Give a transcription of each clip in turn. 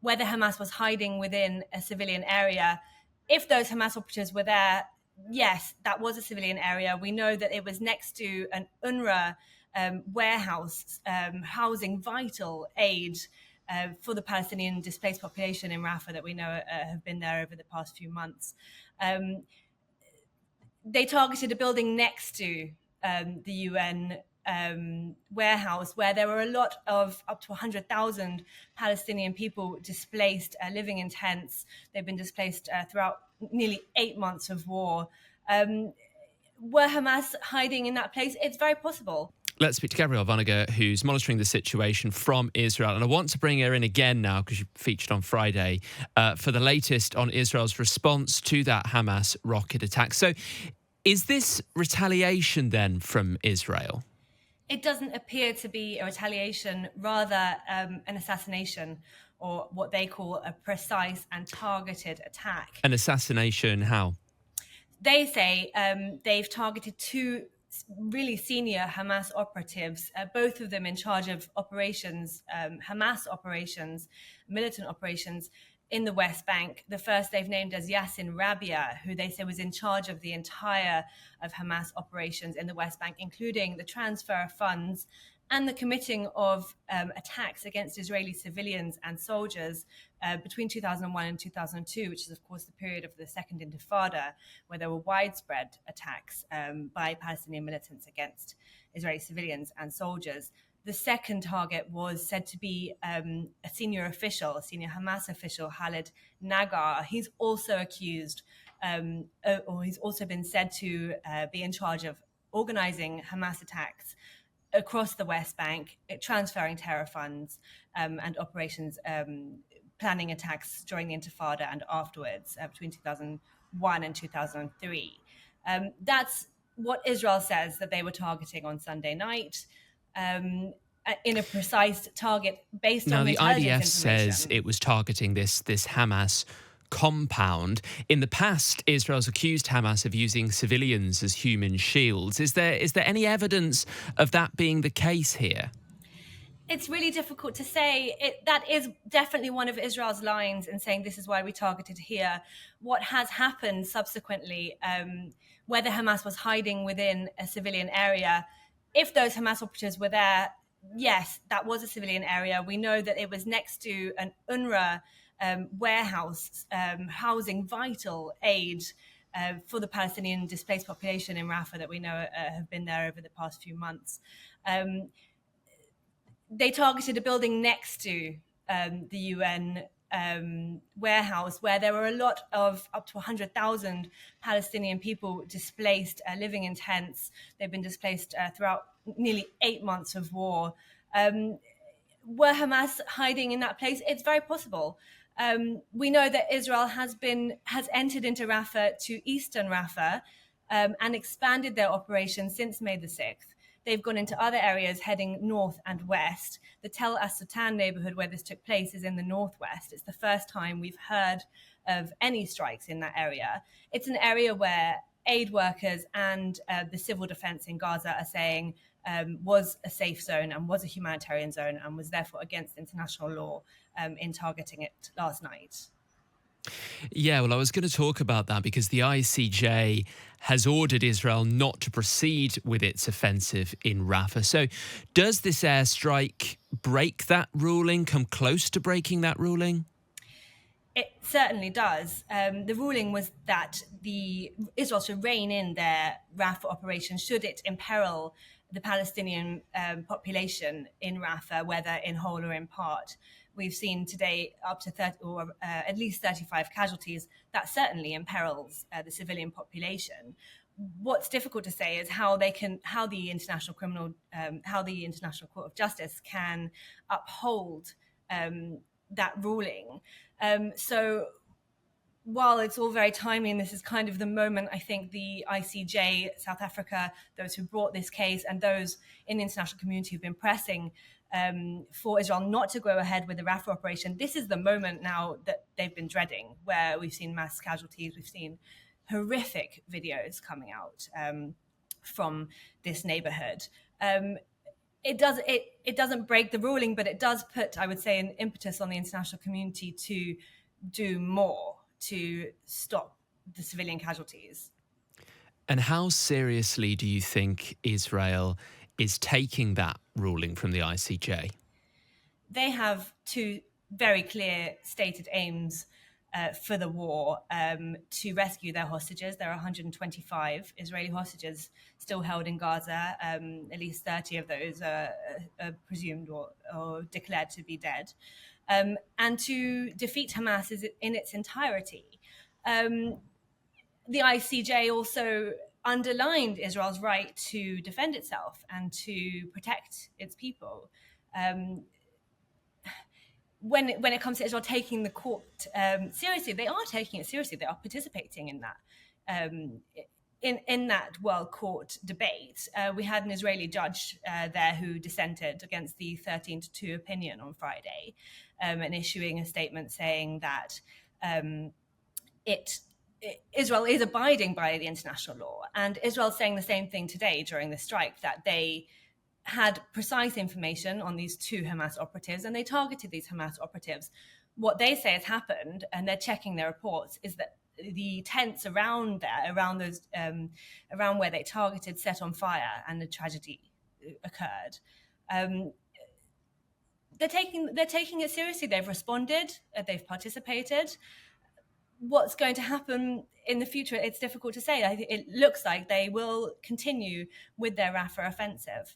whether Hamas was hiding within a civilian area. If those Hamas operatives were there, yes, that was a civilian area. We know that it was next to an UNRWA warehouse housing vital aid for the Palestinian displaced population in Rafah that we know have been there over the past few months. They targeted a building next to the UN warehouse where there were a lot of up to 100,000 Palestinian people displaced, living in tents. They've been displaced throughout nearly 8 months of war. Were Hamas hiding in that place? It's very possible. Let's speak to Gabrielle Weiniger, who's monitoring the situation from Israel. And I want to bring her in again now, because she featured on Friday, for the latest on Israel's response to that Hamas rocket attack. So is this retaliation then from Israel? It doesn't appear to be a retaliation, rather an assassination, or what they call a precise and targeted attack. An assassination, how? They say they've targeted two really senior Hamas operatives, both of them in charge of operations, Hamas operations, militant operations in the West Bank. The first they've named as Yassin Rabia, who they say was in charge of the entire of Hamas operations in the West Bank, including the transfer of funds and the committing of attacks against Israeli civilians and soldiers between 2001 and 2002, which is, of course, the period of the Second Intifada, where there were widespread attacks by Palestinian militants against Israeli civilians and soldiers. The second target was said to be a senior Hamas official, Khalid Nagar. He's also accused, or he's also been said to be in charge of organizing Hamas attacks across the West Bank, transferring terror funds and operations, planning attacks during the Intifada and afterwards, between 2001 and 2003. That's what Israel says that they were targeting on Sunday night, in a precise target based on intelligence information. Now, the IDF says it was targeting this Hamas compound. In the past, Israel's accused Hamas of using civilians as human shields. Is there any evidence of that being the case here? It's really difficult to say. That is definitely one of Israel's lines in saying this is why we targeted here. What has happened subsequently, whether Hamas was hiding within a civilian area, if those Hamas operatives were there, yes, that was a civilian area. We know that it was next to an UNRWA warehouse housing vital aid for the Palestinian displaced population in Rafah that we know have been there over the past few months. They targeted a building next to the UN warehouse where there were a lot of up to 100,000 Palestinian people displaced, living in tents. They've been displaced throughout nearly 8 months of war. Were Hamas hiding in that place? It's very possible. We know that Israel has entered into Rafah to eastern Rafah and expanded their operations since May the 6th. They've gone into other areas heading north and west. The Tel As-Sultan neighborhood where this took place is in the northwest. It's the first time we've heard of any strikes in that area. It's an area where aid workers and the civil defense in Gaza are saying was a safe zone and was a humanitarian zone and was therefore against international law in targeting it last night. Yeah, well, I was going to talk about that because the ICJ has ordered Israel not to proceed with its offensive in Rafah. So does this airstrike break that ruling, come close to breaking that ruling? It certainly does. The ruling was that Israel should rein in their Rafah operation should it imperil the Palestinian population in Rafah, whether in whole or in part. We've seen today up to 30 or at least 35 casualties. That certainly imperils the civilian population. What's difficult to say is how the International Court of Justice can uphold that ruling. So while it's all very timely, and this is kind of the moment, I think the ICJ, South Africa, those who brought this case and those in the international community who've been pressing for Israel not to go ahead with the Rafah operation, this is the moment now that they've been dreading, where we've seen mass casualties, we've seen horrific videos coming out from this neighborhood. it doesn't break the ruling, but it does put, I would say, an impetus on the international community to do more to stop the civilian casualties. And how seriously do you think Israel is taking that ruling from the ICJ? They have two very clear stated aims for the war, to rescue their hostages. There are 125 Israeli hostages still held in Gaza. At least 30 of those are presumed or declared to be dead. And to defeat Hamas in its entirety. The ICJ also underlined Israel's right to defend itself and to protect its people. When it comes to Israel taking the court seriously, they are taking it seriously. They are participating in that. In that World Court debate, we had an Israeli judge there who dissented against the 13-2 opinion on Friday, and issuing a statement saying that Israel is abiding by the international law. And Israel is saying the same thing today during the strike, that they had precise information on these two Hamas operatives and they targeted these Hamas operatives. What they say has happened, and they're checking their reports, is that the tents around where they targeted set on fire and the tragedy occurred. They're taking it seriously. They've responded. They've participated. What's going to happen in the future, it's difficult to say. It looks like they will continue with their Rafah offensive.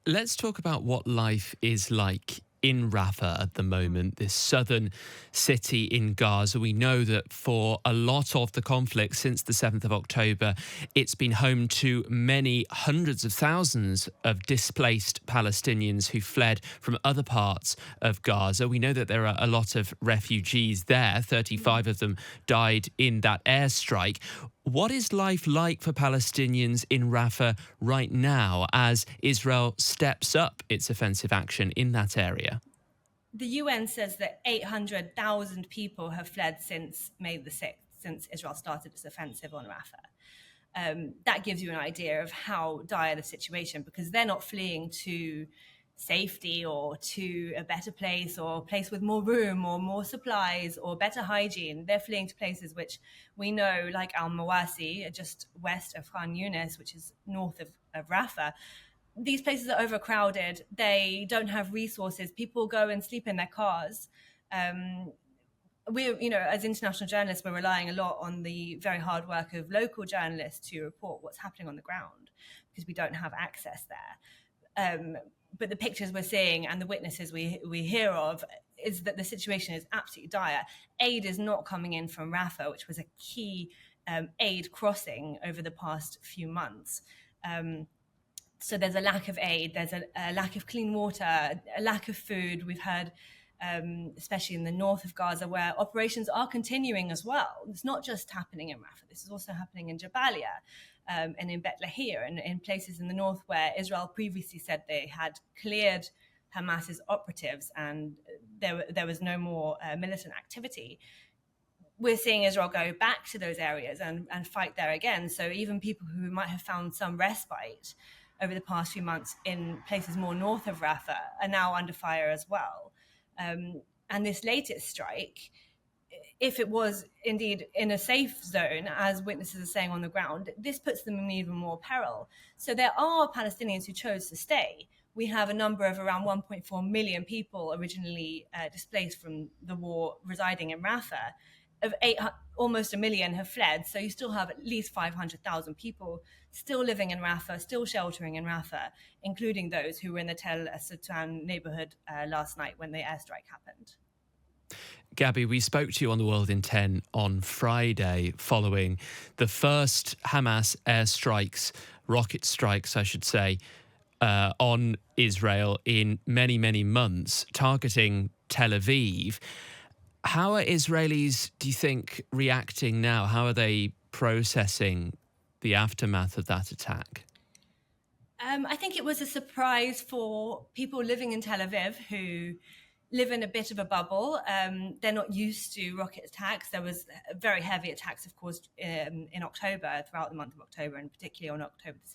Let's talk about what life is like in Rafah at the moment, this southern city in Gaza. We know that for a lot of the conflict since the 7th of October, it's been home to many hundreds of thousands of displaced Palestinians who fled from other parts of Gaza. We know that there are a lot of refugees there. 35 of them died in that airstrike. What is life like for Palestinians in Rafah right now as Israel steps up its offensive action in that area? The UN says that 800,000 people have fled since May the 6th, since Israel started its offensive on Rafah. That gives you an idea of how dire the situation, because they're not fleeing to safety or to a better place or a place with more room or more supplies or better hygiene. They're fleeing to places which we know, like Al-Mawasi, just west of Khan Yunis, which is north of Rafah. These places are overcrowded. They don't have resources. People go and sleep in their cars. As international journalists, we're relying a lot on the very hard work of local journalists to report what's happening on the ground, because we don't have access there. But the pictures we're seeing and the witnesses we hear of is that the situation is absolutely dire. Aid is not coming in from Rafah, which was a key aid crossing over the past few months. So there's a lack of aid, there's a lack of clean water, a lack of food. We've heard, especially in the north of Gaza, where operations are continuing as well. It's not just happening in Rafah, this is also happening in Jabalia and in Bet Lahir and in places in the north where Israel previously said they had cleared Hamas's operatives and there was no more militant activity. We're seeing Israel go back to those areas and fight there again. So even people who might have found some respite over the past few months in places more north of Rafah are now under fire as well. And this latest strike, if it was indeed in a safe zone, as witnesses are saying on the ground, this puts them in even more peril. So there are Palestinians who chose to stay. We have a number of around 1.4 million people originally displaced from the war residing in Rafah. Almost a million have fled, so you still have at least 500,000 people still living in Rafah, still sheltering in Rafah, including those who were in the Tel Sultan neighborhood last night when the airstrike happened. Gabby, we spoke to you on The World in 10 on Friday following the first Hamas airstrikes, rocket strikes, I should say, on Israel in many, many months, targeting Tel Aviv. How are Israelis, do you think, reacting now? How are they processing the aftermath of that attack? I think it was a surprise for people living in Tel Aviv who live in a bit of a bubble. They're not used to rocket attacks. There was very heavy attacks, of course, in October, throughout the month of October, and particularly on October the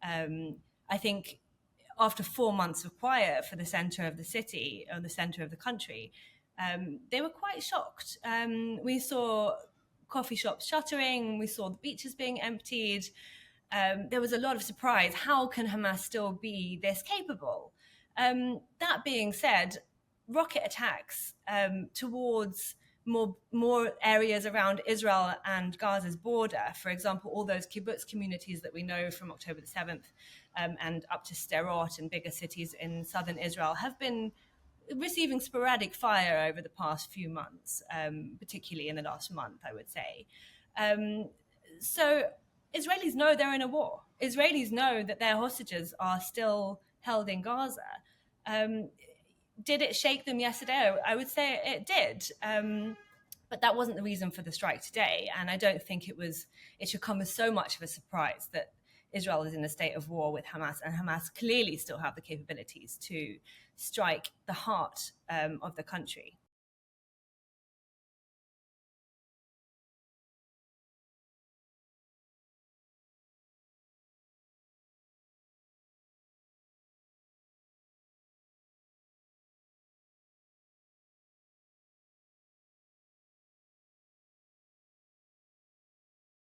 7th. I think after 4 months of quiet for the center of the city or the center of the country, they were quite shocked. We saw coffee shops shuttering, we saw the beaches being emptied. There was a lot of surprise. How can Hamas still be this capable? That being said, rocket attacks towards more areas around Israel and Gaza's border, for example, all those kibbutz communities that we know from October the 7th and up to Sderot and bigger cities in southern Israel, have been receiving sporadic fire over the past few months, particularly in the last month, I would say. So Israelis know they're in a war. Israelis know that their hostages are still held in Gaza. Did it shake them yesterday? I would say it did. But that wasn't the reason for the strike today. And I don't think it should come as so much of a surprise that Israel is in a state of war with Hamas, and Hamas clearly still have the capabilities to strike the heart of the country.